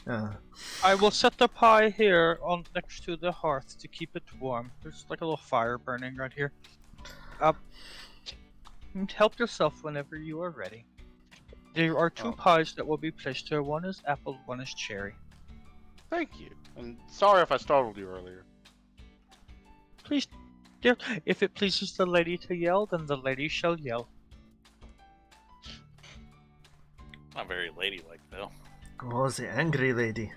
I will set the pie here on next to the hearth to keep it warm. There's like a little fire burning right here. And help yourself whenever you are ready. There are two pies that will be placed here. One is apple, one is cherry. Thank you. And sorry if I startled you earlier. Please, dear, if it pleases the lady to yell, then the lady shall yell. Not very ladylike, though. Oh, the angry lady.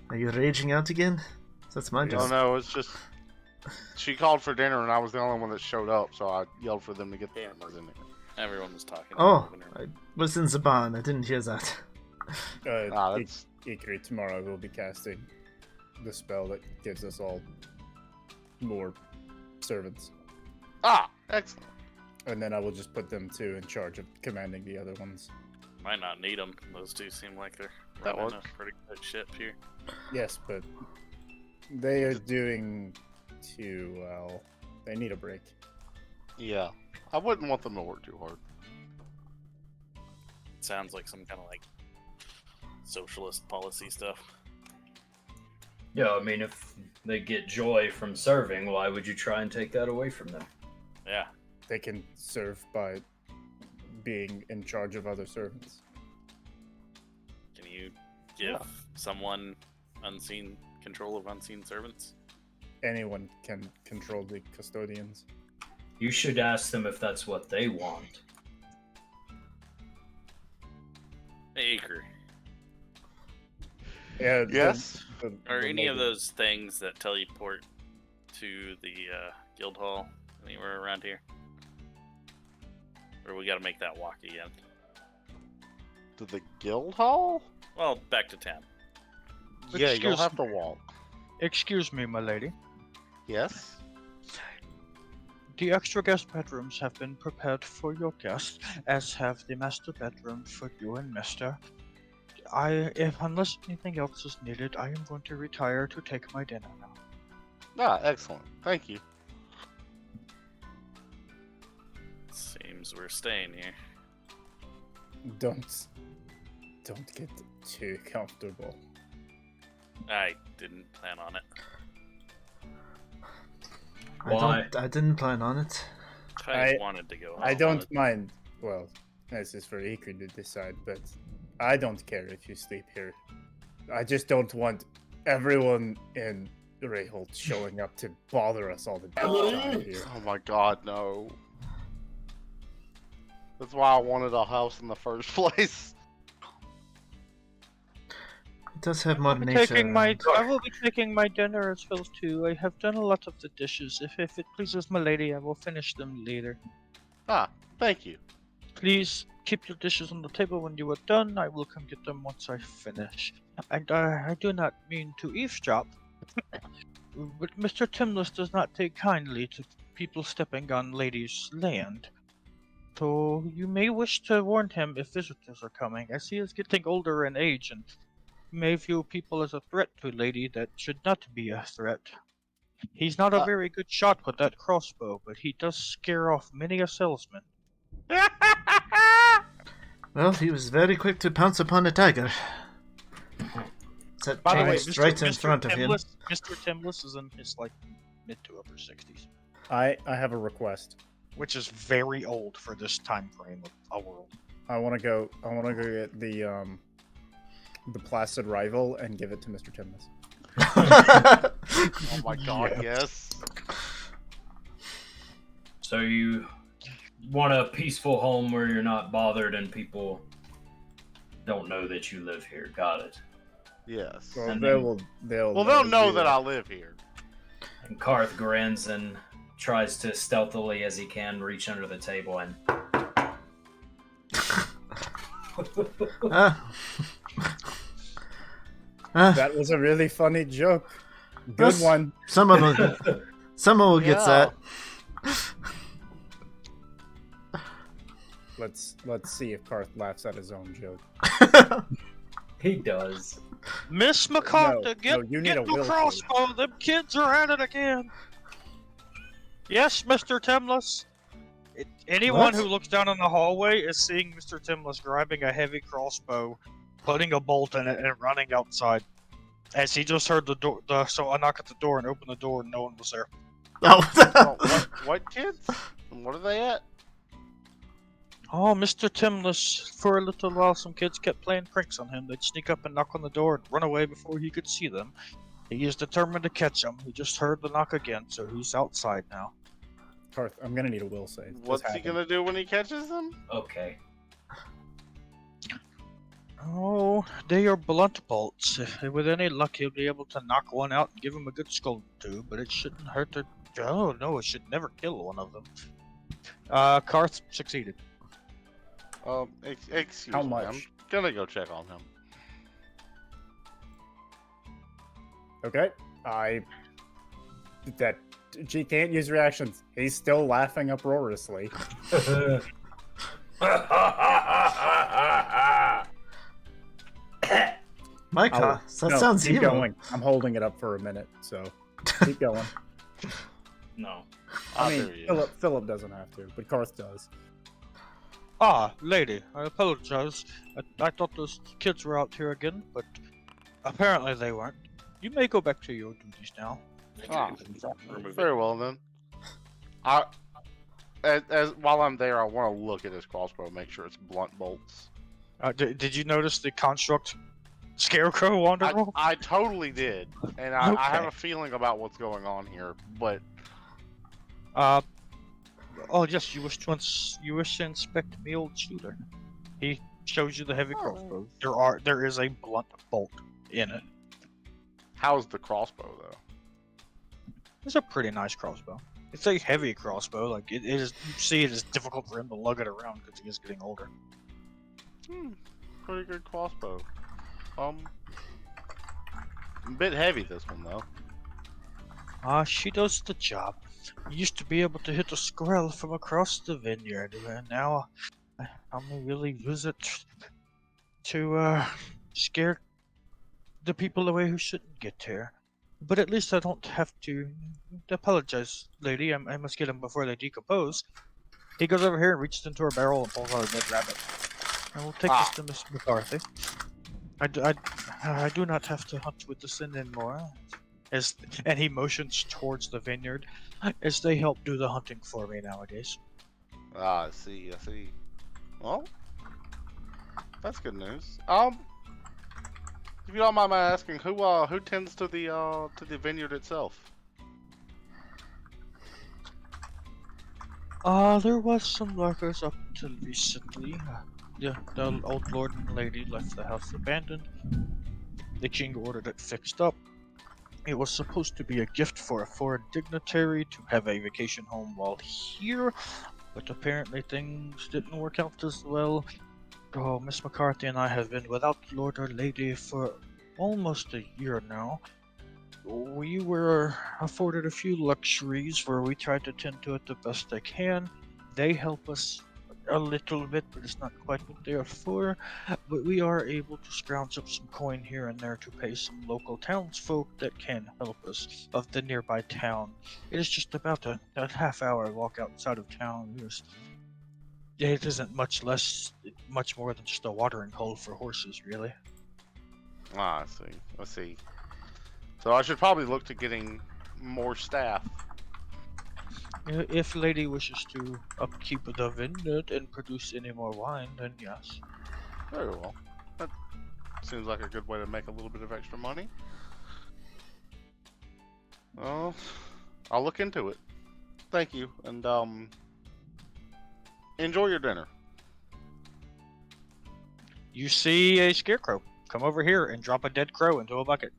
Are you raging out again? That's my job. No, it's just... She called for dinner and I was the only one that showed up, so I yelled for them to get their dinner. Everyone was talking. Oh, I was in the barn. I didn't hear that. Ikrie, tomorrow we'll be casting the spell that gives us all more servants. Ah, excellent. And then I will just put them two in charge of commanding the other ones. Might not need them. Those two seem like they're That running works. a pretty good ship here. Yes, but they are doing too well. They need a break. Yeah. I wouldn't want them to work too hard. It sounds like some kind of like socialist policy stuff. Yeah, I mean, if they get joy from serving, why would you try and take that away from them? Yeah. They can serve by being in charge of other servants. Can you give someone unseen control of unseen servants? Anyone can control the custodians. You should ask them if that's what they want. Hey, Ikrie, Yeah. Yes? are any of those things that teleport to the guild hall anywhere around here? Or we gotta make that walk again? To the guild hall? Well, back to town. Yeah, you'll Excuse have to walk. Excuse me, my lady. Yes? The extra guest bedrooms have been prepared for your guests, as have the master bedroom for you and Mister. Unless anything else is needed, I am going to retire to take my dinner now. Ah, excellent. Thank you. Seems we're staying here. Don't get too comfortable. I didn't plan on it. Why? I didn't plan on it. I wanted to go home. I don't mind. Well, this is for Ikrie to decide, but I don't care if you sleep here. I just don't want everyone in Rayholt showing up to bother us all the time here. Oh my god, no. That's why I wanted a house in the first place. It does have more I nature. will be taking my dinner as well too. I have done a lot of the dishes. If it pleases my lady, I will finish them later. Ah, thank you. Please keep your dishes on the table when you are done. I will come get them once I finish. And I do not mean to eavesdrop, but Mr. Timless does not take kindly to people stepping on ladies' land. So you may wish to warn him if visitors are coming, as he is getting older in age and may view people as a threat to a lady that should not be a threat. He's not a very good shot with that crossbow, but he does scare off many a salesman. Well, he was very quick to pounce upon a tiger. That By the way, changed right in front of him. Mr. Timless is in his mid to upper 60s, I have a request. which is very old for this time frame of a world. I want to go get the Placid Rival and give it to Mr. Timless. Oh my god, yes. So you want a peaceful home where you're not bothered and people don't know that you live here. Got it. Yes. Well, And they'll know that I live here. And Karth grins and tries to stealthily as he can reach under the table and That was a really funny joke. Good one. Someone will get that. Let's see if Karth laughs at his own joke. he does. Miss McCarthy, you need get a the will crossbow. Them kids are at it again. Yes, Mr. Timless. Anyone What? who looks down in the hallway is seeing Mr. Timless grabbing a heavy crossbow putting a bolt in it and running outside. As he just heard the door, so I knock at the door and open the door, and no one was there. Oh, what kids? And what are they at? Oh, Mr. Timless, for a little while some kids kept playing pranks on him. They'd sneak up and knock on the door and run away before he could see them. He is determined to catch them. He just heard the knock again, so he's outside now. Karth, I'm gonna need a will save. What's he gonna do when he catches them? Okay. Oh, they are blunt bolts. With any luck, he'll be able to knock one out and give him a good scold too, but it shouldn't hurt to... Oh, no, it should never kill one of them. Karth succeeded. Excuse How me. much? I'm gonna go check on him. Okay. That G can't use reactions. He's still laughing uproariously. Micah, that No, sounds keep evil. going. I'm holding it up for a minute, so keep going. No. I there mean, he is. Philip doesn't have to, but Karth does. Ah, lady, I apologize. I thought those kids were out here again, but apparently they weren't. You may go back to your duties now. Ah, Remove it. very well then. As while I'm there, I want to look at his crossbow, make sure it's blunt bolts. Did you notice the construct scarecrow wander off? I totally did, and I have Okay. a feeling about what's going on here, but Oh yes, you wish to inspect the old shooter. He shows you the heavy crossbow. There is a blunt bolt in it. how's the crossbow though? It's a pretty nice crossbow. It's a heavy crossbow. Like it is. You see, it is difficult for him to lug it around because he is getting older. Pretty good crossbow. A bit heavy this one though. She does the job. You used to be able to hit a squirrel from across the vineyard, and now I only really use it to scare the people away who shouldn't get here. But at least I don't have to apologize, lady. I must get them before they decompose. He goes over here and reaches into her barrel and pulls out a dead rabbit. I will take this to Miss McCarthy. I do not have to hunt with the sin anymore. And he motions towards the vineyard, as they help do the hunting for me nowadays. I see. Well, that's good news. If you don't mind my asking, who tends to the vineyard itself? There was some lurkers up until recently. The old lord and lady left the house abandoned. The king ordered it fixed up. It was supposed to be a gift for a foreign dignitary to have a vacation home while here, but apparently things didn't work out as well. Oh, Miss McCarthy and I have been without lord or lady for almost a year now. We were afforded a few luxuries where we try to tend to it the best they can. They help us a little bit, but it's not quite what they are for. But we are able to scrounge up some coin here and there to pay some local townsfolk that can help us of the nearby town. It is just about a half-hour walk outside of town. It isn't much more than just a watering hole for horses, really. I see. So I should probably look to getting more staff. If lady wishes to upkeep the vineyard and produce any more wine, then yes. Very well. That seems like a good way to make a little bit of extra money. Well, I'll look into it. Thank you, and enjoy your dinner. You see a scarecrow come over here and drop a dead crow into a bucket.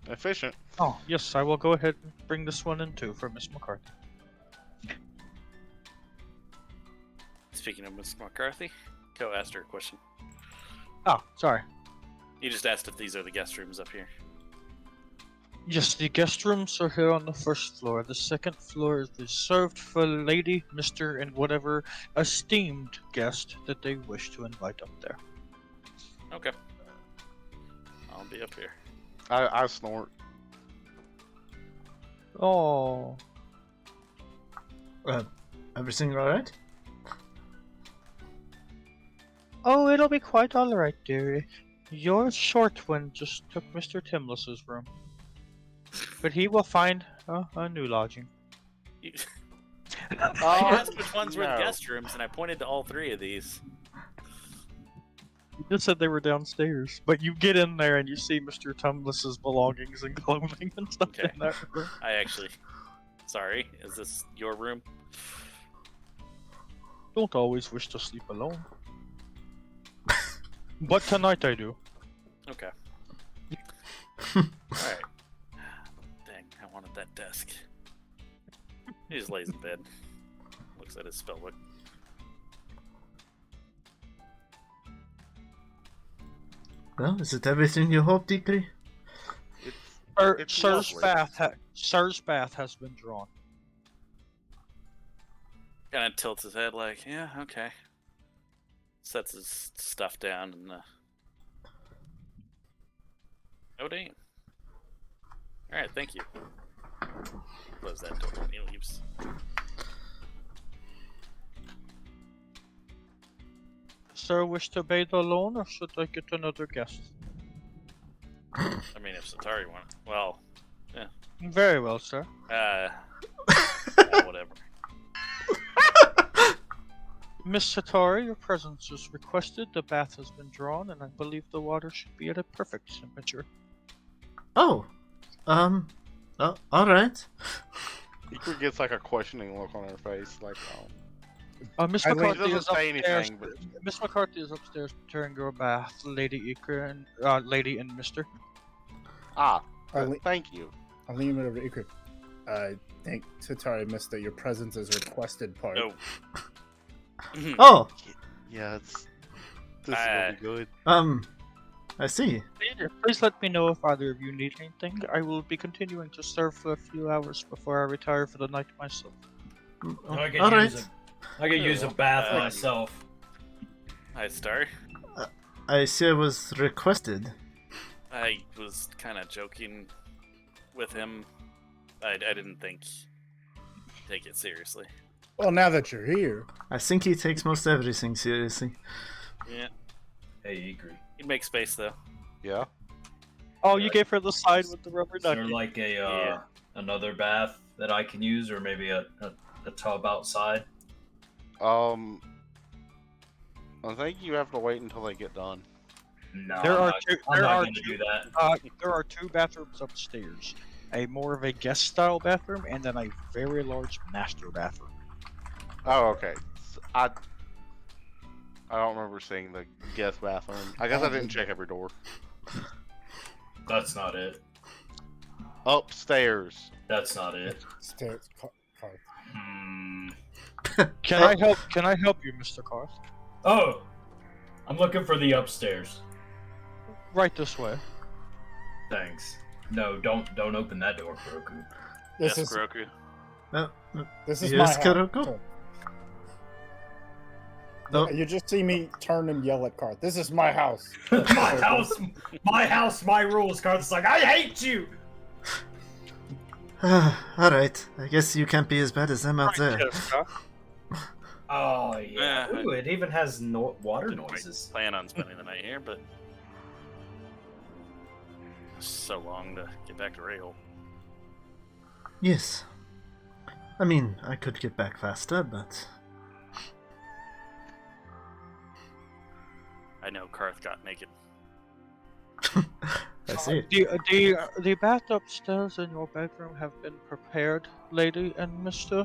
Efficient. Oh, yes, I will go ahead and bring this one in too for Miss McCarthy. Speaking of Miss McCarthy, go ask her a question. Oh, sorry. You just asked if these are the guest rooms up here. Yes, the guest rooms are here on the first floor. The second floor is reserved for lady, Mr., and whatever esteemed guest that they wish to invite up there. Okay. I'll be up here. I snort. Oh. Everything alright? Oh, it'll be quite alright, dearie. Your short one just took Mr. Timless's room. But he will find a new lodging. You, Oh, I asked which ones were the no. guest rooms, and I pointed to all 3 of these. You just said they were downstairs, but you get in there and you see Mr. Timless's belongings and clothing and stuff Okay. in that room. I actually. Sorry, is this your room? Don't always wish to sleep alone. But tonight I do. Okay. Alright. Dang, I wanted that desk. He just lays in bed. Looks at his spellbook. Well, is it everything you hoped, Ikrie? It's Sir's lovely. Sir's bath has been drawn. Kind of tilts his head like, yeah, okay. Sets his stuff down and oh dang. Alright, thank you. Close that door when he leaves. Sir, wish to bathe alone, or should I get another guest? I mean, if Setari wants. Well, Very well, sir. whatever. Miss Setari, your presence is requested. The bath has been drawn, and I believe the water should be at a perfect temperature. Oh, alright. Ikrie gets like a questioning look on her face, like, Miss I mean, he McCarthy doesn't is say upstairs. anything, but Miss McCarthy is upstairs preparing your bath, Lady Ikrie and Lady and Mister. thank you. I'll leave it over to Ikrie. I think Setari missed that your presence is requested part. No. Oh, Yeah, this is really good. I see. Please let me know if either of you need anything. I will be continuing to serve for a few hours before I retire for the night myself. I could Alright. use a bath Uh, myself. Hi, Star. I see it was requested. I was kind of joking with him. I didn't think take it seriously. Well, now that you're here, I think he takes most everything seriously. Yeah, Hey, Ikrie. he'd make space though. Yeah. Oh, you gave her the side with the rubber Is there ducky. like a Yeah. another bath that I can use, or maybe a tub outside? I think you have to wait until they get done. No, There I'm are not, two- I'm there not are gonna two- do that. There are 2 bathrooms upstairs. A more of a guest style bathroom, and then a very large master bathroom. Oh, okay. I don't remember seeing the guest bathroom. I guess I didn't check every door. That's not it. Upstairs. That's not it. stairs. Karth. Can I help? Can I help you, Mr. Karth? Oh, I'm looking for the upstairs. Right this way. Thanks. No, don't open that door, Kuroku. This Yes, is Kuroku. this is Yes, my Kuroku? house. No. You just see me turn and yell at Karth. This is my house. my house, my rules. Karth's like, I hate you. Alright, I guess you can't be as bad as them out there. Oh yeah. Yeah. Ooh, it even has water Didn't noises. plan on spending the night here, but so long to get back to Rahel. Yes. I mean, I could get back faster, but... I know Karth got naked. I see. The bath upstairs in your bedroom have been prepared, Lady and Mister.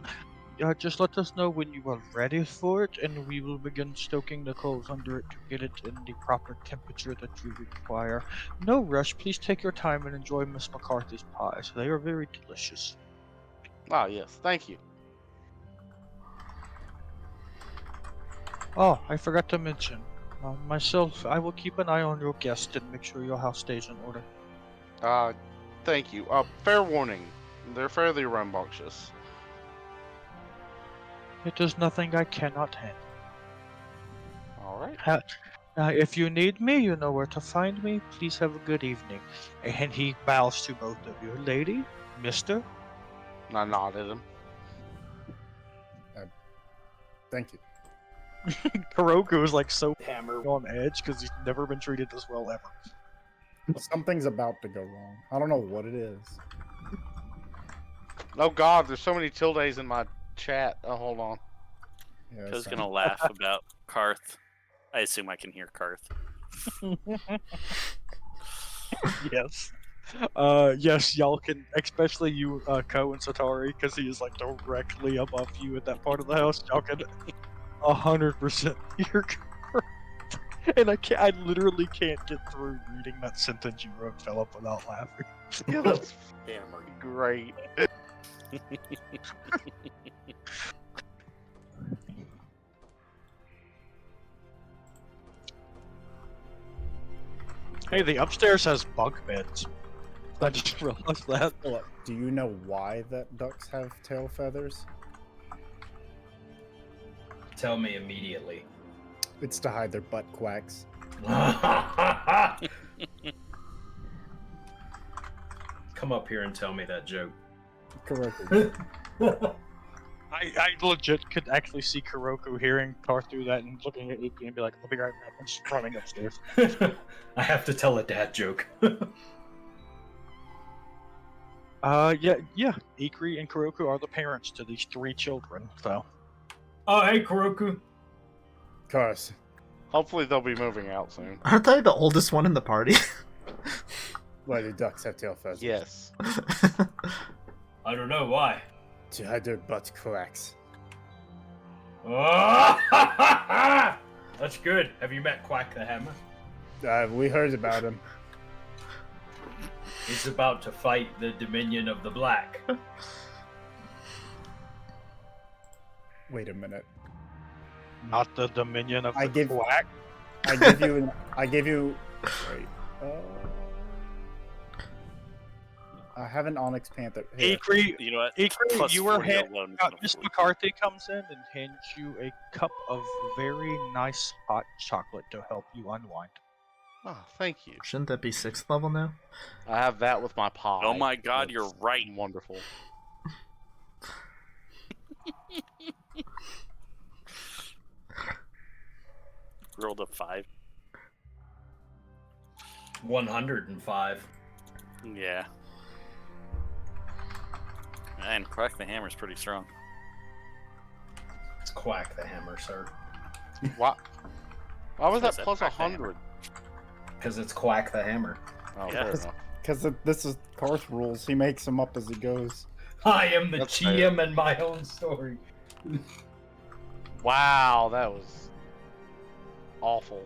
Just let us know when you are ready for it, and we will begin stoking the coals under it to get it in the proper temperature that you require. No rush. Please take your time and enjoy Miss McCarthy's pies. They are very delicious. Ah, yes. Thank you. Oh, I forgot to mention. Myself, I will keep an eye on your guest and make sure your house stays in order. Thank you. Fair warning. They're fairly rambunctious. It is nothing I cannot handle. Alright. If you need me, you know where to find me. Please have a good evening. And he bows to both of you. Lady, Mister. I nodded him. Thank you. Kuroku is like so Hammer. on edge because he's never been treated this well ever. Something's about to go wrong. I don't know what it is. Oh God, there's so many tildes in my chat. Oh, hold on. Yeah, I was it's gonna laugh about Karth. I assume I can hear Karth. Yes. Yes, y'all can, especially you, Ko and Setari, because he is like directly above you at that part of the house. Y'all can 100% hear Karth. And I literally can't get through reading that sentence you wrote, Philip, without laughing. Yeah, that's great. Hey, the upstairs has bunk beds. I just realized that. Do you know why that ducks have tail feathers? Tell me immediately. It's to hide their butt quacks. Come up here and tell me that joke. Kuroku. I legit could actually see Kuroku hearing Karth do that and looking at Ikrie and be like, "I'll be right back." I'm just running upstairs. I have to tell a dad joke. Yeah. Ikrie and Kuroku are the parents to these 3 children, so. Oh, hey, Kuroku. Karth. Hopefully they'll be moving out soon. Aren't I the oldest one in the party? Why do ducks have tail feathers? Yes. I don't know why. To hide their butt quacks. That's good. Have you met Quack the Hammer? We heard about him. He's about to fight the Dominion of the Black. Wait a minute. Not the Dominion of I the give- Quack. I give you. Wait. I have an Onyx Panther. Here. Ikrie, You know what? Ikrie, Plus you were 40 hand- alone is Miss enough. McCarthy comes in and hands you a cup of very nice hot chocolate to help you unwind. Oh, thank you. Shouldn't that be 6th level now? I have that with my pie. Oh my God, you're That's right. Wonderful. Rolled a 5. 105. Yeah. And Quack the Hammer's pretty strong. It's Quack the Hammer, sir. Why was Says that that plus Quack the 100? Because it's Quack the Hammer. Oh, Yeah. fair enough. Because this is Karth rules. He makes them up as he goes. I am the That's GM in my own story. Wow, that was awful.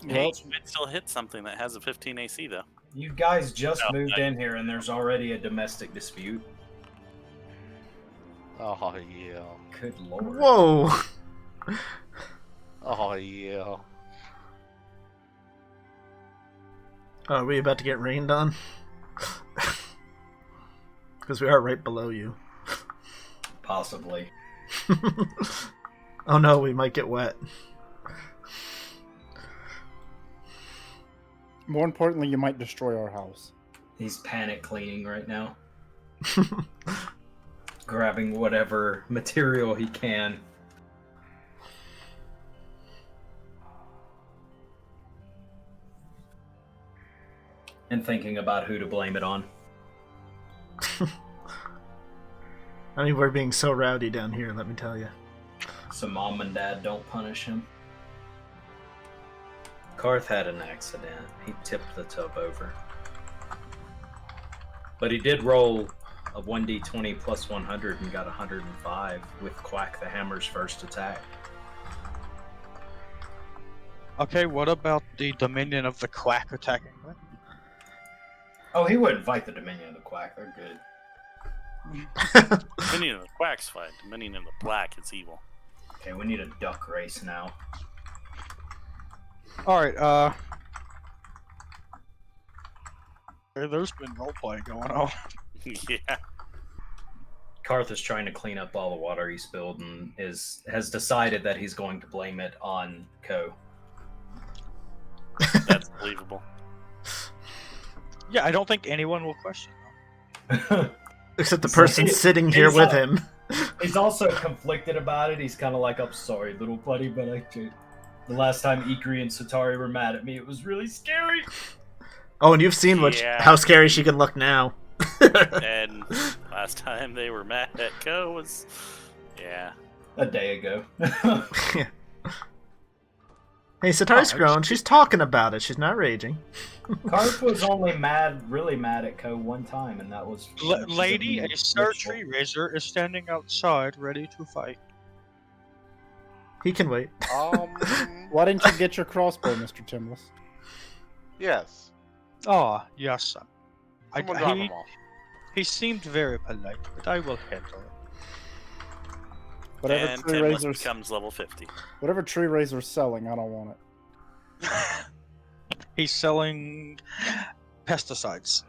Hey, you might still hit something that has a 15 AC though. You guys just No, moved in here and there's already a domestic dispute. Oh yeah. Good lord. Whoa! Oh yeah. Oh, are we about to get rained on? Because we are right below you. Possibly. Oh no, we might get wet. More importantly, you might destroy our house. He's panic cleaning right now. Grabbing whatever material he can. And thinking about who to blame it on. I mean, we're being so rowdy down here, let me tell you. So mom and dad don't punish him. Karth had an accident. He tipped the tub over. But he did roll a 1d20 plus 100 and got 105 with Quack the Hammer's first attack. Okay, what about the Dominion of the Quack attacking? Oh, he wouldn't fight the Dominion of the Quack. They're good. Dominion of the Quack's fine. Dominion of the Black is evil. Okay, we need a duck race now. Alright, there's been roleplay going on. Yeah. Karth is trying to clean up all the water he spilled and has decided that he's going to blame it on Ko. That's believable. Yeah, I don't think anyone will question that. Except the So person he- sitting here he's with up. him. He's also conflicted about it. He's kind of like, I'm sorry, little buddy, but the last time Ikrie and Setari were mad at me, it was really scary. Oh, and you've seen how scary she can look now. And last time they were mad at Ko was, a day ago. Yeah. Hey, Setari's grown. She's talking about it. She's not raging. Karth was only really mad at Ko one time, and that was... Lady, a surgery razor is standing outside, ready to fight. He can wait. Why didn't you get your crossbow, Mr. Timless? Yes. Ah, yes, son. Someone drop him off. He seemed very polite, but I will handle it. Whatever and tree Timless razor's becomes level 50. whatever tree razor's selling, I don't want it. He's selling pesticides.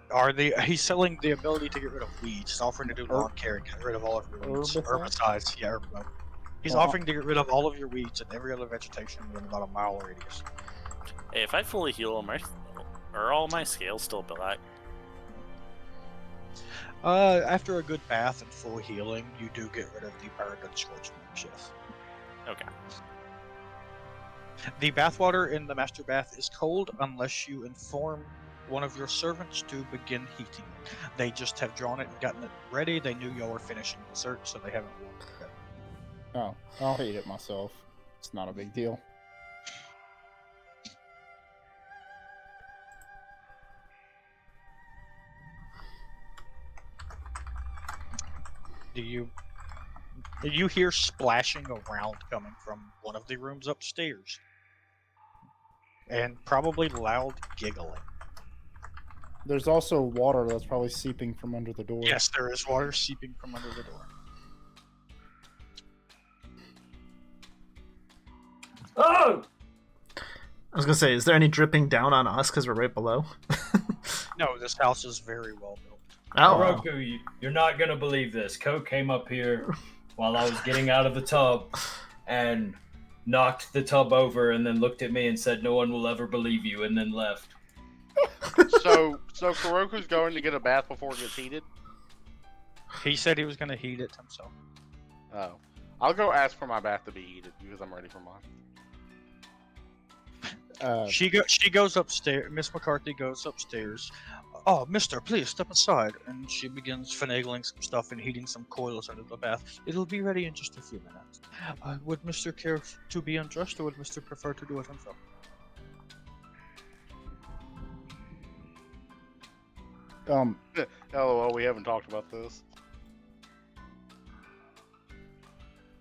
He's selling the ability to get rid of weeds. He's offering to do lawn care and get rid of all of your weeds. Herbicides, yeah, herbicide. He's offering to get rid of all of your weeds and every other vegetation within about a mile radius. Hey, if I fully heal them, are all my scales still black? After a good bath and full healing, you do get rid of the Paragon Scorch Marks, yes. Okay. The bathwater in the master bath is cold unless you inform one of your servants to begin heating it. They just have drawn it and gotten it ready. They knew y'all were finishing dessert, so they haven't warmed it yet. Oh, I'll heat it myself. It's not a big deal. You hear splashing around coming from one of the rooms upstairs. And probably loud giggling. There's also water that's probably seeping from under the door. Yes, there is water seeping from under the door. Oh! I was gonna say, is there any dripping down on us because we're right below? No, this house is very well built. Oh, Kuroku, you're not gonna believe this. Ko came up here while I was getting out of the tub and knocked the tub over and then looked at me and said, "No one will ever believe you," and then left. So Kuroku's going to get a bath before it gets heated? He said he was going to heat it himself. Oh. I'll go ask for my bath to be heated because I'm ready for mine. She goes upstairs. Miss McCarthy goes upstairs. Oh, mister, please step aside. And she begins finagling some stuff and heating some coils under the bath. It'll be ready in just a few minutes. Would Mr. care to be undressed, or would Mr. prefer to do it himself? LOL, we haven't talked about this.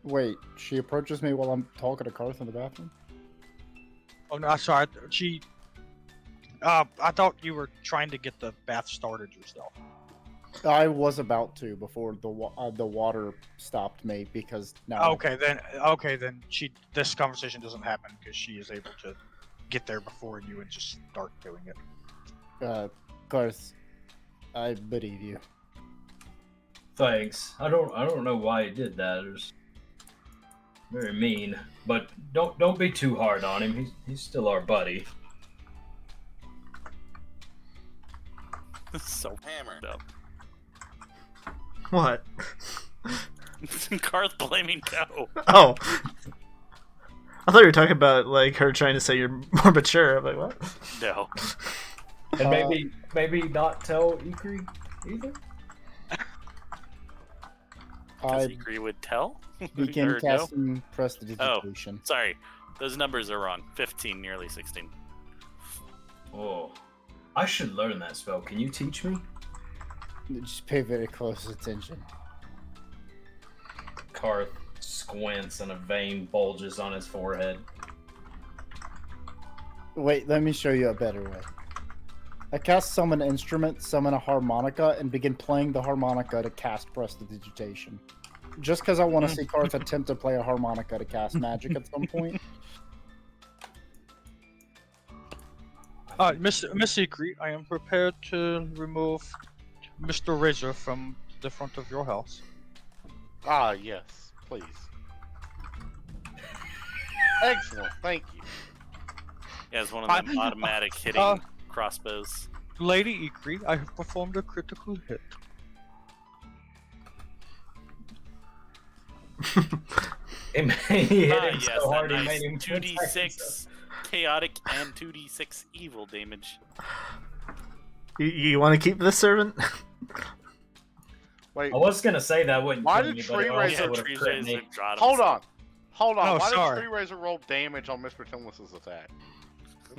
Wait, she approaches me while I'm talking to Karth in the bathroom? Oh, no, sorry. I thought you were trying to get the bath started yourself. I was about to before the water stopped me because now. Okay, then this conversation doesn't happen because she is able to get there before you and just start doing it. Karth, I believe you. Thanks. I don't know why he did that. It was very mean. But don't be too hard on him. He's still our buddy. So hammered up. what? Karth blaming Ko. Oh. I thought you were talking about like her trying to say you're more mature. I'm like, what? No. And maybe not tell Ikrie either? Because I Ikrie would tell? begin Or no? casting prestidigitation. Sorry. Those numbers are wrong. 15, nearly 16. Oh. I should learn that spell. Can you teach me? Just pay very close attention. Karth squints and a vein bulges on his forehead. Wait, let me show you a better way. I cast summon instrument, summon a harmonica, and begin playing the harmonica to cast prestidigitation. Just because I want to see Karth attempt to play a harmonica to cast magic at some point. Miss Ikrie, I am prepared to remove Mr. Razor from the front of your house. Ah, yes, please. Excellent, thank you. Yeah, it's one of them automatic hitting crossbows. Lady Ikrie, I have performed a critical hit. He hit him yes, so that hard he nice made him 2d6 chaotic and 2d6 evil damage. You want to keep this servant? Wait, I was gonna say that wouldn't Why kill did me, but it Tree also Razor- would have Tree crit Razor me. got him. hold on. Hold on. Oh, Why sorry. did Tree Razor roll damage on Mr. Timless's attack?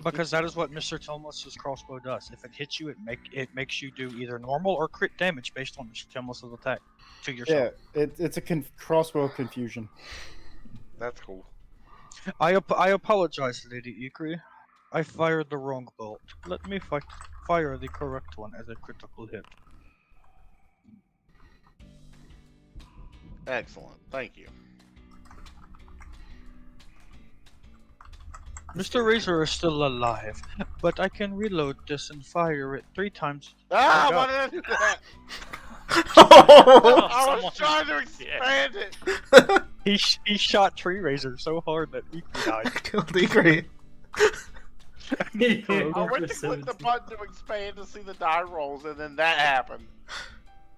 Because that is what Mr. Timless's crossbow does. If it hits you, it makes you do either normal or crit damage based on Mr. Timless's attack to yourself. Yeah, it's a crossbow confusion. That's cool. I apologize, Lady Ikrie. I fired the wrong bolt. Let me fire the correct one as a critical hit. Excellent. Thank you. Mr. Razor is still alive, but I can reload this and fire it 3 times. Ah, Oh, why did I do that? Oh, I was someone- trying to expand it. He shot Tree Razor so hard that Ikrie died. killed Ikrie. I went to click the button to expand to see the die rolls, and then that happened.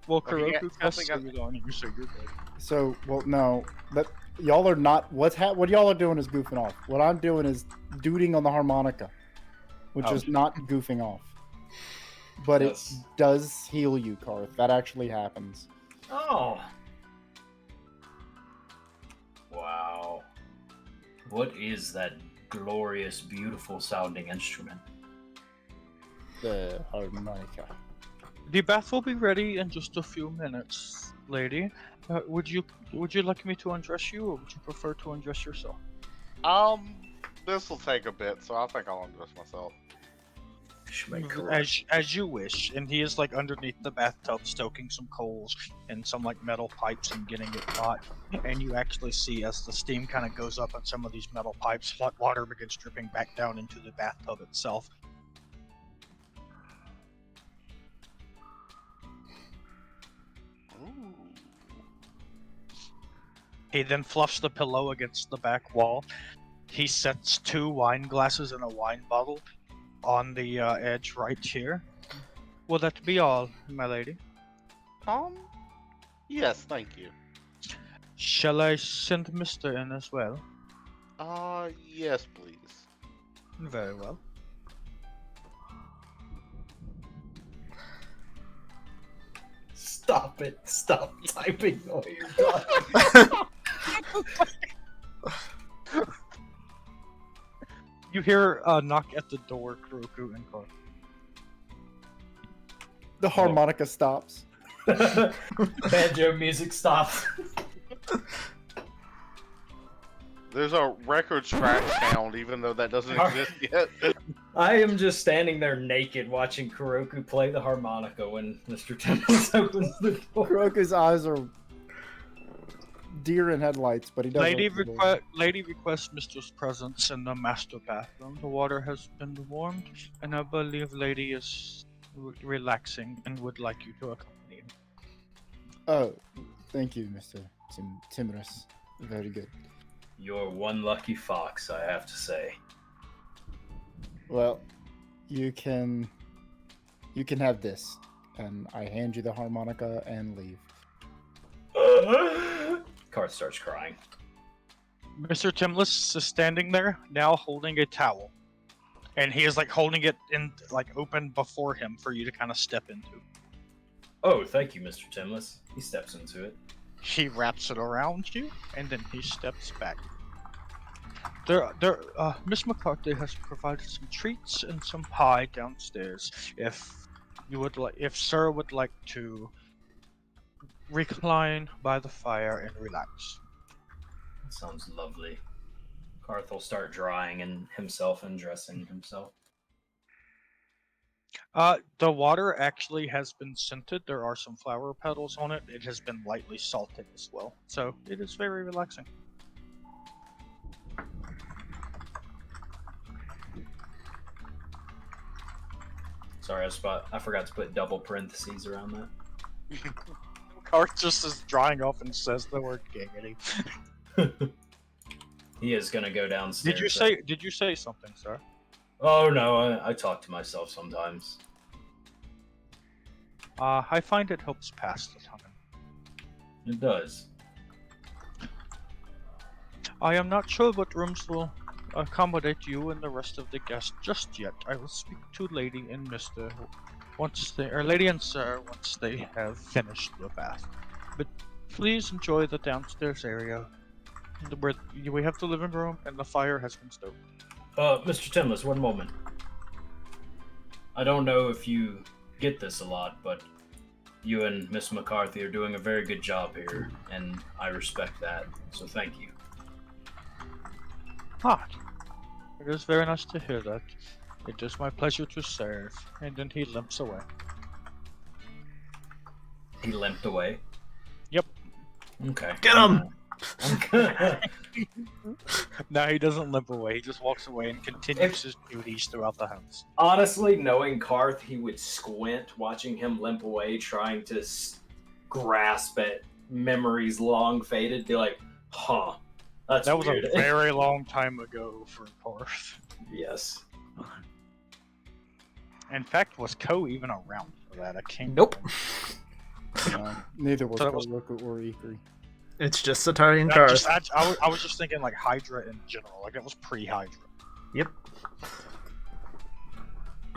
Well, Okay, yeah, Kuroku cast something Soothe on you, so you're good. So, well, no, but y'all are not. What y'all are doing is goofing off. What I'm doing is duding on the harmonica, which is not goofing off. But Yes. it does heal you, Karth. That actually happens. Oh. Wow. What is that glorious, beautiful sounding instrument? The harmonica. The bath will be ready in just a few minutes, lady. Would you like me to undress you, or would you prefer to undress yourself? This will take a bit, so I think I'll undress myself. As you wish. And he is like underneath the bathtub, stoking some coals and some like metal pipes and getting it hot. And you actually see as the steam kind of goes up on some of these metal pipes, hot water begins dripping back down into the bathtub itself. Ooh. He then fluffs the pillow against the back wall. He sets 2 wine glasses and a wine bottle on the edge right here. Will that be all, my lady? Yes, thank you. Shall I send Mr. in as well? Yes, please. Very well. Stop it. Stop typing while you're talking. You hear a knock at the door, Kuroku and Karth. The harmonica stops. Banjo music stops. There's a record scratch sound, even though that doesn't exist yet. I am just standing there naked watching Kuroku play the harmonica when Mr. Tempest opens the door. Kuroku's eyes are deer in headlights, but he doesn't. Lady requests Mister's presence in the master bathroom. The water has been warmed, and I believe Lady is relaxing and would like you to accompany her. Oh, thank you, Mr. Timorous. Very good. You're one lucky fox, I have to say. Well, you can have this, and I hand you the harmonica and leave. Karth starts crying. Mr. Timless is standing there, now holding a towel. And he is like holding it in like open before him for you to kind of step into. Oh, thank you, Mr. Timless. He steps into it. He wraps it around you, and then he steps back. Miss McCarthy has provided some treats and some pie downstairs. If Sir would like to recline by the fire and relax. That sounds lovely. Karth will start drying and himself and dressing himself. The water actually has been scented. There are some flower petals on it. It has been lightly salted as well. So it is very relaxing. Sorry, I forgot to put double parentheses around that. Karth just is drying off and says the word giggity. He is gonna go downstairs. Did you say something, sir? Oh no, I talk to myself sometimes. I find it helps pass the time. It does. I am not sure what rooms will accommodate you and the rest of the guests just yet. I will speak to Lady and Mr. Lady and Sir once they have finished the bath. But please enjoy the downstairs area, where we have the living room and the fire has been stoked. Mr. Timless, one moment. I don't know if you get this a lot, but you and Miss McCarthy are doing a very good job here, and I respect that, so thank you. It is very nice to hear that. It is my pleasure to serve. And then he limps away. He limped away? Yep. Okay. Get him! No, he doesn't limp away. He just walks away and continues his duties throughout the house. Honestly, knowing Karth, he would squint watching him limp away, trying to grasp at memories long faded, be like, huh. That was weird. a very long time ago for Karth. Yes. In fact, was Ko even around for that? I can't. Nope. Neither was So that was- Kuroku or Ikrie. It's just Setari and I Karth. was just thinking like Hydra in general. Like it was pre-Hydra. Yep.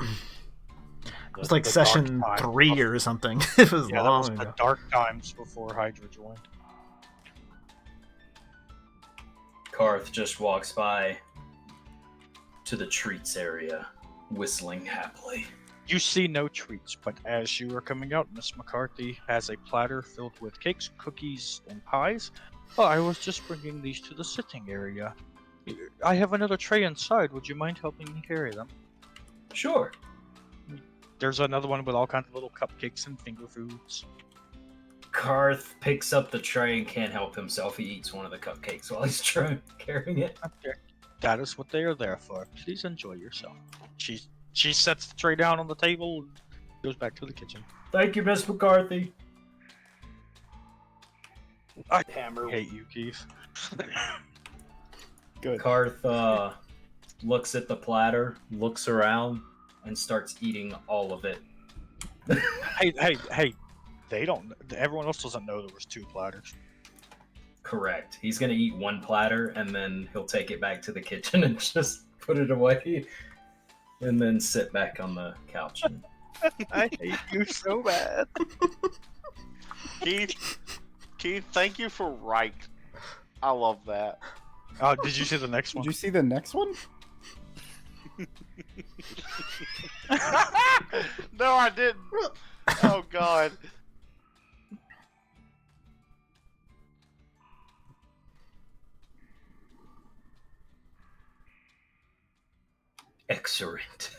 It was like session 3 or something. It was Yeah, that long was ago. the dark times before Hydra joined. Karth just walks by to the treats area, whistling happily. You see no treats, but as you are coming out, Miss McCarthy has a platter filled with cakes, cookies, and pies. Oh, I was just bringing these to the sitting area. I have another tray inside. Would you mind helping me carry them? Sure. There's another one with all kinds of little cupcakes and finger foods. Karth picks up the tray and can't help himself. He eats one of the cupcakes while he's carrying it. Okay. That is what they are there for. Please enjoy yourself. She sets the tray down on the table and goes back to the kitchen. Thank you, Miss McCarthy. I Hammer. hate you, Keith. Good. Karth looks at the platter, looks around, and starts eating all of it. Hey! They don't. Everyone else doesn't know there was 2 platters. Correct. He's gonna eat one platter and then he'll take it back to the kitchen and just put it away, and then sit back on the couch. I hate you so bad. Keith, thank you for right. I love that. Oh, did you see the next Did one? you see the next one? No, I didn't. Oh God. Excellent.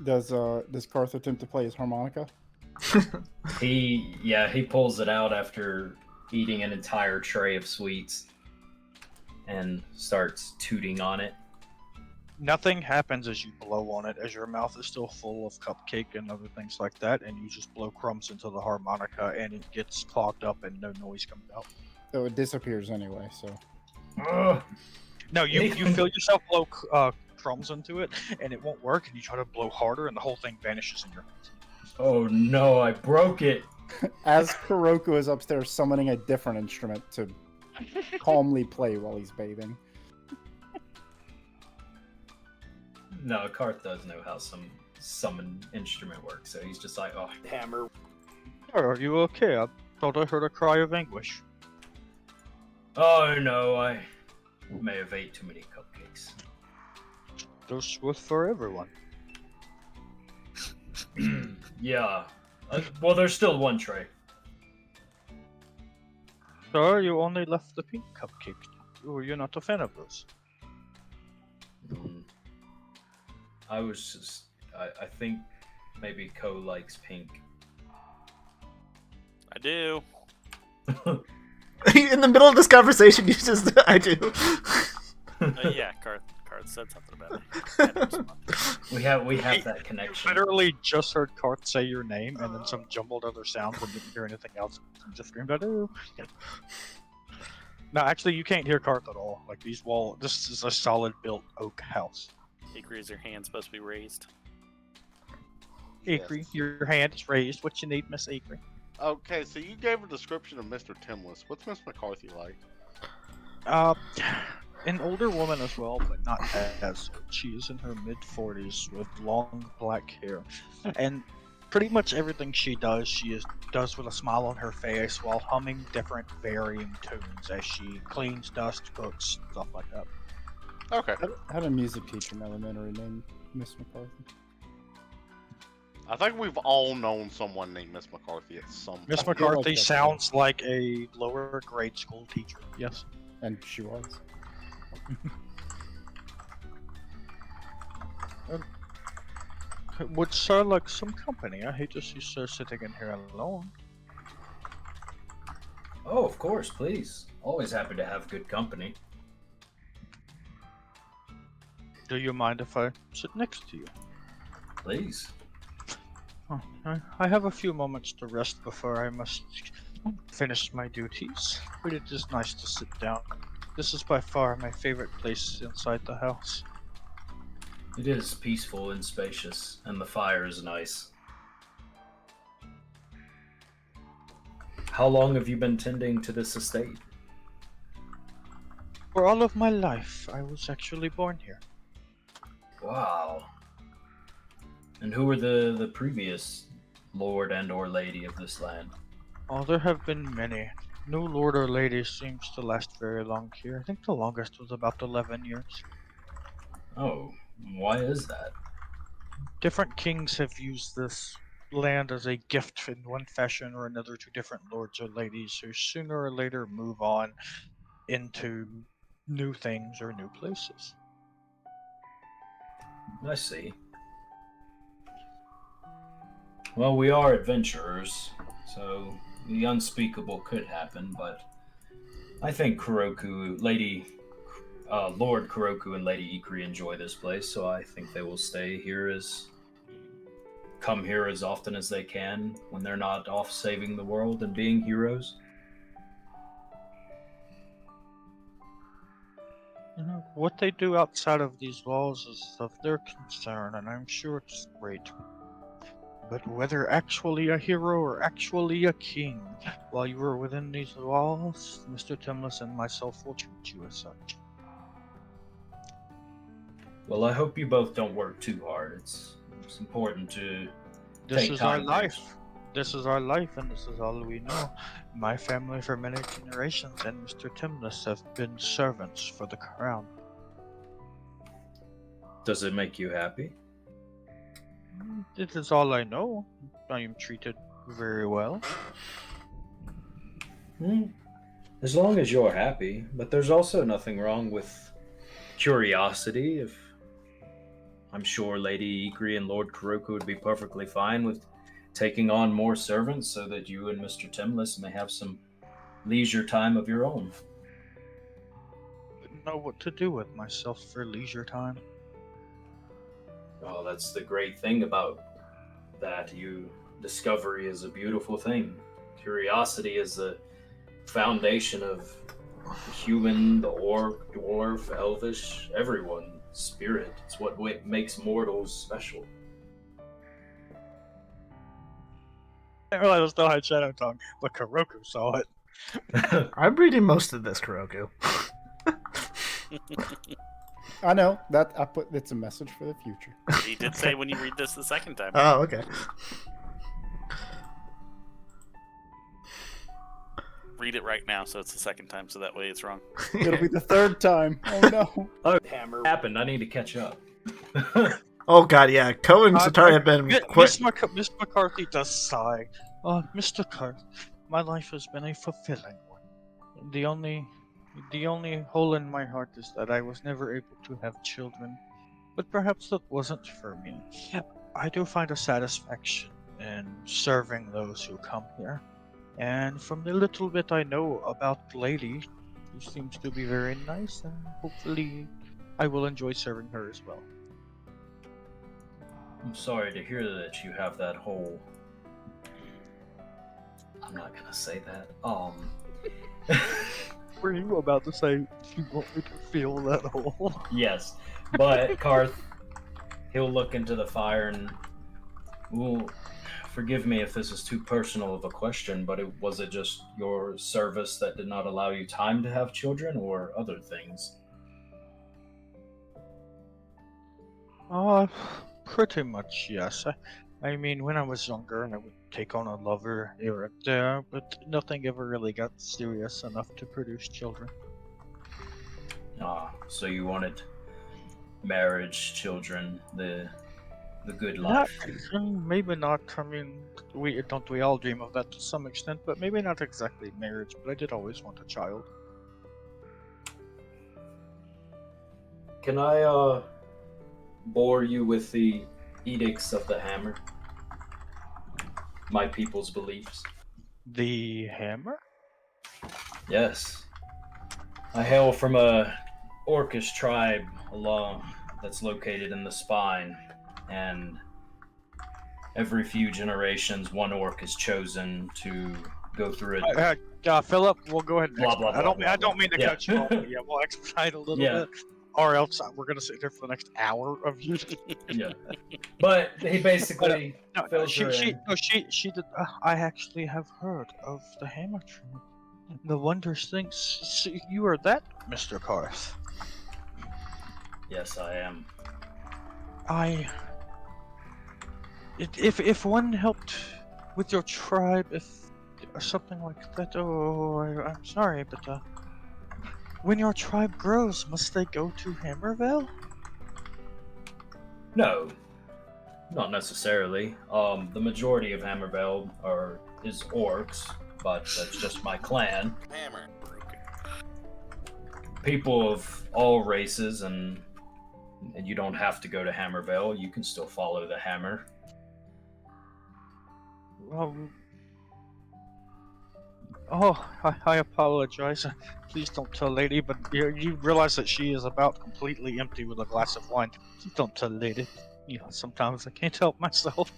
Does Karth attempt to play his harmonica? He pulls it out after eating an entire tray of sweets and starts tooting on it. Nothing happens as you blow on it, as your mouth is still full of cupcake and other things like that, and you just blow crumbs into the harmonica, and it gets clogged up, and no noise comes out. So it disappears anyway. So Ugh. No, you feel yourself blow crumbs into it, and it won't work, and you try to blow harder, and the whole thing vanishes in your hands. Oh no, I broke it. as Kuroku is upstairs summoning a different instrument to calmly play while he's bathing. No, Karth does know how some summon instrument works, so he's just like, oh, hammer. Are you okay? I thought I heard a cry of anguish. Oh no, I may have ate too many cupcakes. Those were for everyone. Yeah. Well, there's still one tray. Sir, you only left the pink cupcake. Or you're not a fan of those? I was just... I think maybe Ko likes pink. I do. In the middle of this conversation, you just... I do. Yeah, Karth said something about it. We have that connection. Literally just heard Karth say your name and then some jumbled other sounds and didn't hear anything else. And just screamed out, "Ooh." No, actually, you can't hear Karth at all. Like this is a solid built oak house. Ikrie, is your hand supposed to be raised? Ikrie, your hand is raised. What you need, Miss Ikrie? Okay, so you gave a description of Mr. Timless. What's Miss McCarthy like? An older woman as well, but not as old. She is in her mid-40s with long black hair, and pretty much everything she does does with a smile on her face while humming different varying tunes as she cleans, dust, cooks, stuff like that. Okay. I had a music teacher in elementary named Miss McCarthy. I think we've all known someone named Miss McCarthy at some Miss point. feel like McCarthy that's sounds like a lower grade school teacher. Yes. And she was. Would Sir like some company? I hate to see Sir sitting in here alone. Oh, of course, please. Always happy to have good company. Do you mind if I sit next to you? Please. Oh, I have a few moments to rest before I must finish my duties, but it is nice to sit down. This is by far my favorite place inside the house. It is peaceful and spacious, and the fire is nice. How long have you been tending to this estate? For all of my life, I was actually born here. Wow. And who were the previous lord and or lady of this land? Oh, there have been many. No lord or lady seems to last very long here. I think the longest was about 11 years. Oh, why is that? Different kings have used this land as a gift in one fashion or another to different lords or ladies who sooner or later move on into new things or new places. I see. Well, we are adventurers, so the unspeakable could happen, but I think Lord Kuroku and Lady Ikrie enjoy this place, so I think they will come here as often as they can when they're not off saving the world and being heroes. You know, what they do outside of these walls is of their concern, and I'm sure it's great. But whether actually a hero or actually a king, while you are within these walls, Mr. Timless and myself will treat you as such. Well, I hope you both don't work too hard. It's important to This take is our time to- life. This is our life, and this is all we know. My family for many generations and Mr. Timless have been servants for the crown. Does it make you happy? This is all I know. I am treated very well. As long as you're happy, but there's also nothing wrong with curiosity. If I'm sure Lady Ikrie and Lord Kuroku would be perfectly fine with taking on more servants so that you and Mr. Timless may have some leisure time of your own. Wouldn't know what to do with myself for leisure time. Well, that's the great thing about that. Discovery is a beautiful thing. Curiosity is the foundation of human, the orc, dwarf, elvish, everyone. Spirit. It's what makes mortals special. I didn't realize I still had Shadow Tongue, but Kuroku saw it. I'm reading most of this, Kuroku. I know that it's a message for the future. He did say when you read this the second time. Oh, okay. Read it right now, so it's the second time, so that way it's wrong. It'll be the third time. Oh no. Oh, hammer happened. I need to catch up. Oh god, yeah. Ko and Setari have been Miss McCarthy does sigh. Oh, Mr. Karth, my life has been a fulfilling one. The only hole in my heart is that I was never able to have children. But perhaps that wasn't for me. I do find a satisfaction in serving those who come here. And from the little bit I know about the lady, she seems to be very nice, and hopefully I will enjoy serving her as well. I'm sorry to hear that you have that hole. I'm not gonna say that. Were you about to say you want me to feel that hole? Yes, but Karth, he'll look into the fire and, well, forgive me if this is too personal of a question, but was it just your service that did not allow you time to have children, or other things? Pretty much, yes. I mean, when I was younger, I would take on a lover here and there, but nothing ever really got serious enough to produce children. Ah, so you wanted marriage, children, the good life. Maybe not. I mean, we all dream of that to some extent, but maybe not exactly marriage. But I did always want a child. Can I bore you with the edicts of the hammer? My people's beliefs. The hammer? Yes. I hail from a orcish tribe that's located in the spine, and every few generations one orc is chosen to go through it. Philip, we'll go ahead and Blah, blah, blah, I don't mean to yeah. cut you off, but yeah, we'll expedite a little bit. Or else we're gonna sit here for the next hour of you. Yeah. But he basically fills her in. She did. I actually have heard of the hammer tree. The wondrous things. So you are that, Mr. Karth? Yes, I am. If one helped with your tribe, or something like that. I'm sorry, but when your tribe grows, must they go to Hammervale? No, not necessarily. The majority of Hammervale is orcs, but that's just my clan. Hammer broken. People of all races, and you don't have to go to Hammervale. You can still follow the hammer. I apologize. Please don't tell Lady, but you realize that she is about completely empty with a glass of wine. Please don't tell Lady. You know, sometimes I can't help myself.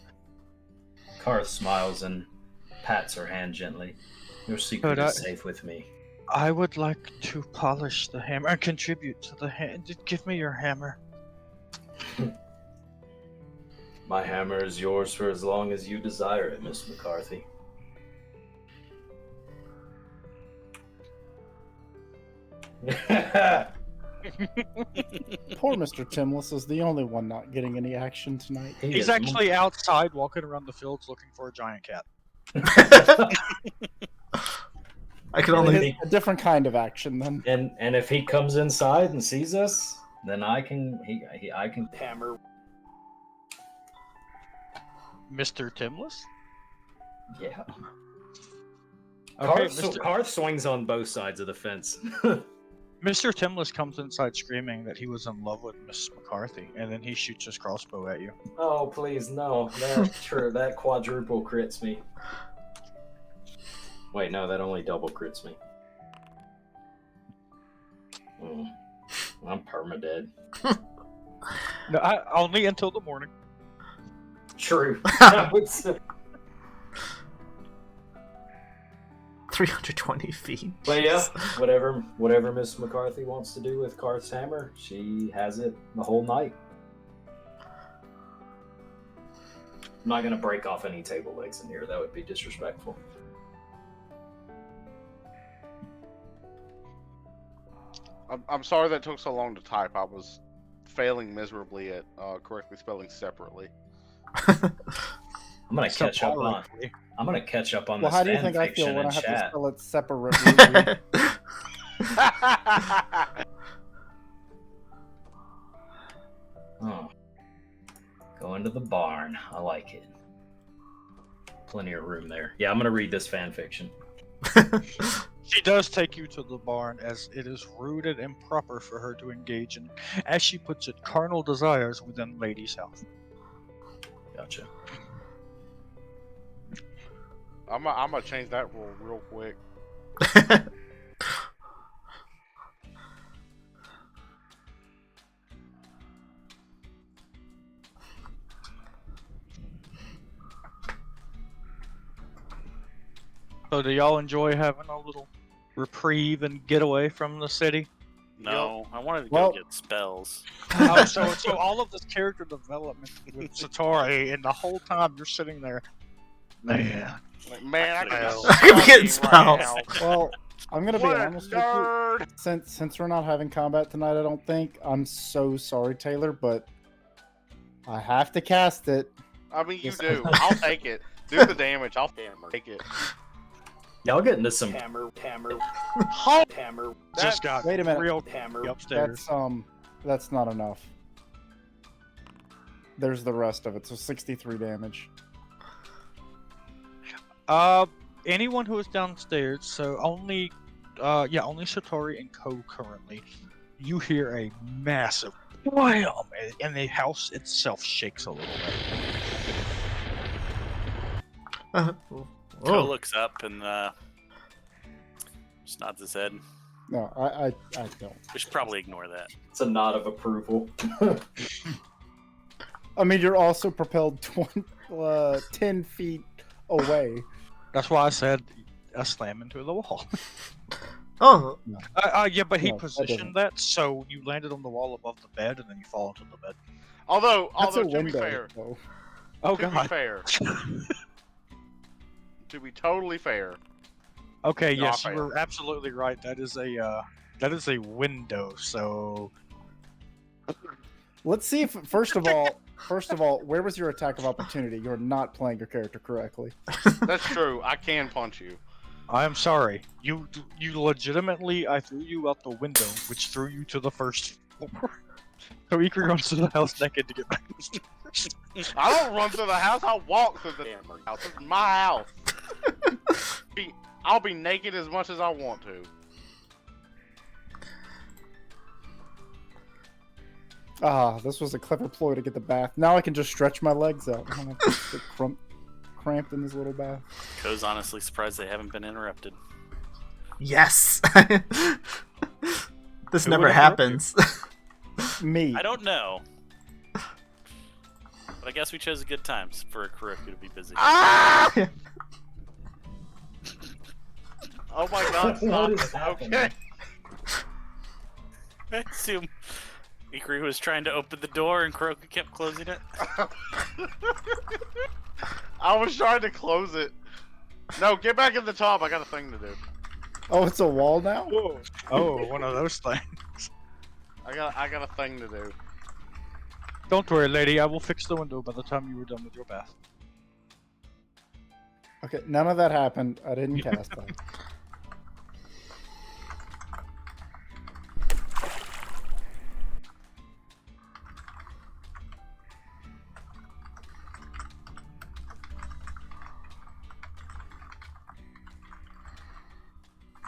Karth smiles and pats her hand gently. Your secret is safe with me. I would like to polish the hammer and contribute to the hammer. Give me your hammer. My hammer is yours for as long as you desire it, Miss McCarthy. Poor Mr. Timless is the only one not getting any action tonight. He's actually outside walking around the fields looking for a giant cat. I can only A different kind of action then. And if he comes inside and sees us, then I can hammer. Mr. Timless? Yeah. Okay, Karth swings on both sides of the fence. Mr. Timless comes inside screaming that he was in love with Miss McCarthy, and then he shoots his crossbow at you. Oh, please, no. That quadruple crits me. Wait, no, that only double crits me. I'm permadead. No, only until the morning. True. 320 feet. But yeah, whatever Miss McCarthy wants to do with Karth's hammer, she has it the whole night. I'm not gonna break off any table legs in here. That would be disrespectful. I'm sorry that took so long to type. I was failing miserably at correctly spelling separately. I'm gonna catch up on. I'm gonna catch up on Well, this how do you fan think I feel fiction when I in have to chat. spell it separately? Oh. Go into the barn. I like it. Plenty of room there. Yeah, I'm gonna read this fan fiction. She does take you to the barn, as it is rude and improper for her to engage in, as she puts it, carnal desires within Lady's house. Gotcha. I'm gonna change that rule real quick. So do y'all enjoy having a little reprieve and getaway from the city? No, I wanted to Well- go get spells. So all of this character development with Setari, and the whole time you're sitting there, man. Man, I Well, could I'm getting spells. Well, I'm gonna be What a honest with you. nerd! Since we're not having combat tonight, I don't think. I'm so sorry, Taylor, but I have to cast it. I mean, you do. I'll take it. Do the damage. I'll take it. Y'all get into some Hammer. hammer. Just got Wait a minute. real Hammer. upstairs. That's not enough. There's the rest of it. So 63 damage. Anyone who is downstairs, so only Setari and Ko currently. You hear a massive wham, and the house itself shakes a little bit. Ko Oh, looks up and just nods his head. No, I don't. We should probably ignore that. It's a nod of approval. I mean, you're also propelled 10 feet away. That's why I said a slam into the wall. oh, Yeah, but he No, that positioned that so you landed on the wall above the bed, and then you fall into the bed. Although That's a to be window. fair, though. Oh to be god. fair, to be totally fair, Okay, No, yes, I you failed. were absolutely right. That is a window. So Let's see if first of all, where was your attack of opportunity? You're not playing your character correctly. that's true. I can punch you. I am sorry. You legitimately, I threw you out the window, which threw you to the first floor. So Ikrie runs to the house naked to get back to the stairs. I don't run through the house. I walk through the damn house. It's my house. I'll be naked as much as I want to. Ah, this was a clever ploy to get the bath. Now I can just stretch my legs out. I don't have to get cramped in this little bath. Ko's honestly surprised they haven't been interrupted. yes. This Who never would interrupt you? happens. Me. I don't know. But I guess we chose good times for a Kuroku to be busy. Ah! Oh my god, What stop. is happening? Okay. I assume Ikrie was trying to open the door and Kuroku kept closing it. I was trying to close it. No, get back in the top. I got a thing to do. Oh, it's a wall now? Oh, one of those things. I got a thing to do. Don't worry, lady. I will fix the window by the time you were done with your bath. Okay, none of that happened. I didn't cast that.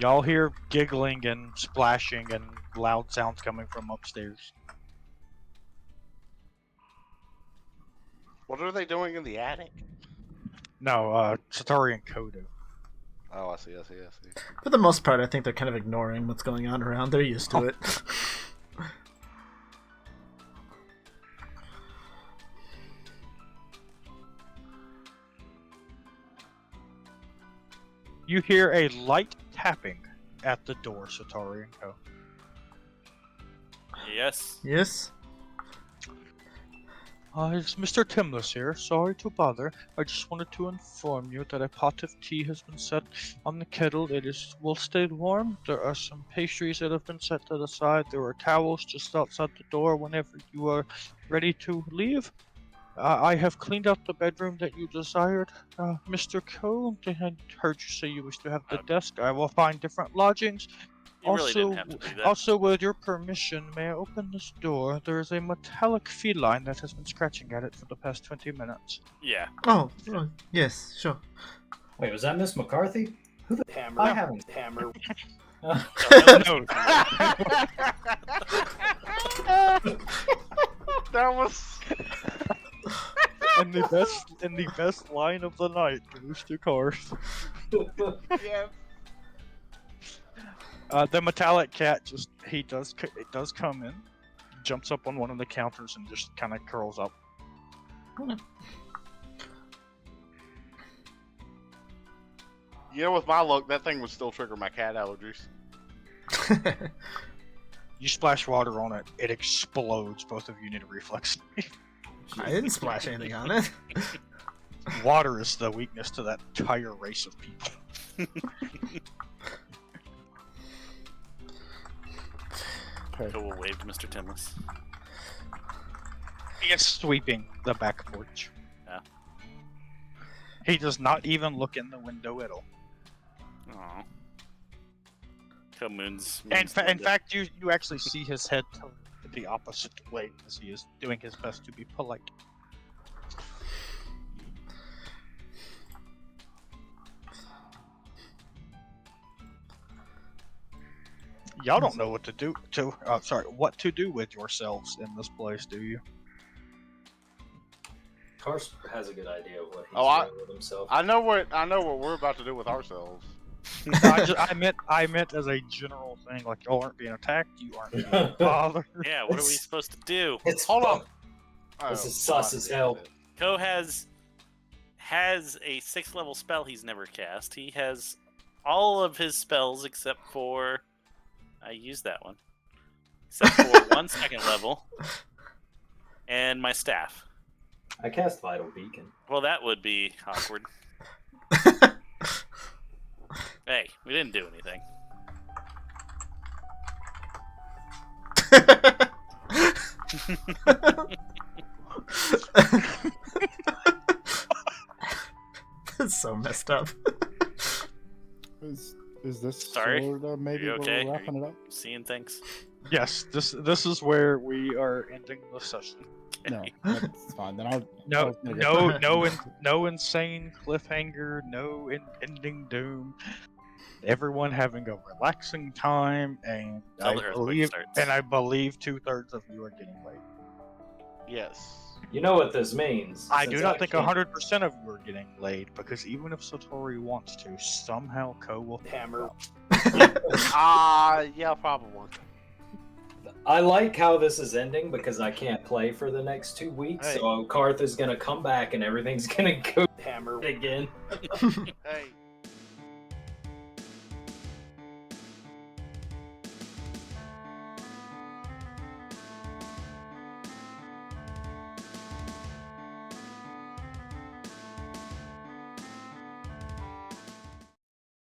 Y'all hear giggling and splashing and loud sounds coming from upstairs. What are they doing in the attic? No, Setari and Kodo. Oh, I see. For the most part, I think they're kind of ignoring what's going on around. They're used to it. You hear a light tapping at the door, Setari and Co. Yes. Yes. It's Mr. Timless here. Sorry to bother. I just wanted to inform you that a pot of tea has been set on the kettle. Will stay warm. There are some pastries that have been set to the side. There are towels just outside the door whenever you are ready to leave. I have cleaned out the bedroom that you desired, Mr. Ko. I heard you say you wish to have the desk. I will find different lodgings. You really didn't have to do that. Also, with your permission, may I open this door? There is a metallic feline that has been scratching at it for the past 20 minutes. Yeah. Oh, yes, sure. Wait, was that Miss McCarthy? Who the hammer? I haven't hammer. No. That was. And the best line of the night goes to Karth. Yeah. The metallic cat it does come in, jumps up on one of the counters and just kind of curls up. You know, with my luck, that thing would still trigger my cat allergies. You splash water on it, it explodes. Both of you need a reflex. I didn't splash anything on it. Water is the weakness to that entire race of people. Okay. Go wave to Mr. Timless. He is sweeping the back porch. Yeah. He does not even look in the window at all. Aww. Moon's In fact, you actually see his head turn the opposite way as he is doing his best to be polite. Y'all don't know what to do what to do with yourselves in this place, do you? Karth has a good idea of what he's doing with himself. I know what we're about to do with ourselves. I meant as a general thing, like y'all aren't being attacked, you aren't being bothered. Yeah, what are we supposed to do? Hold on. This is sus as hell. Ko has a 6th level spell he's never cast. He has all of his spells except for I used that one. Except for 1 2nd level. And my staff. I cast Vital Beacon. Well, that would be awkward. Hey, we didn't do anything. That's so messed up. Is this Sorry? sort of maybe You where okay? we're wrapping it up? Seeing things? Yes, this is where we are ending the session. No, that's fine. Then I'll No insane cliffhanger, no ending doom. Everyone having a relaxing time, and Till the earthquake starts. I believe 2/3 of you are getting late. Yes. You know what this means. I since do not think can't- 100% of you are getting laid, because even if Setari wants to, somehow Ko will Hammer. Yeah, probably. I like how this is ending because I can't play for the next 2 weeks. Hey. So Karth is gonna come back and everything's gonna go hammer again. Hey.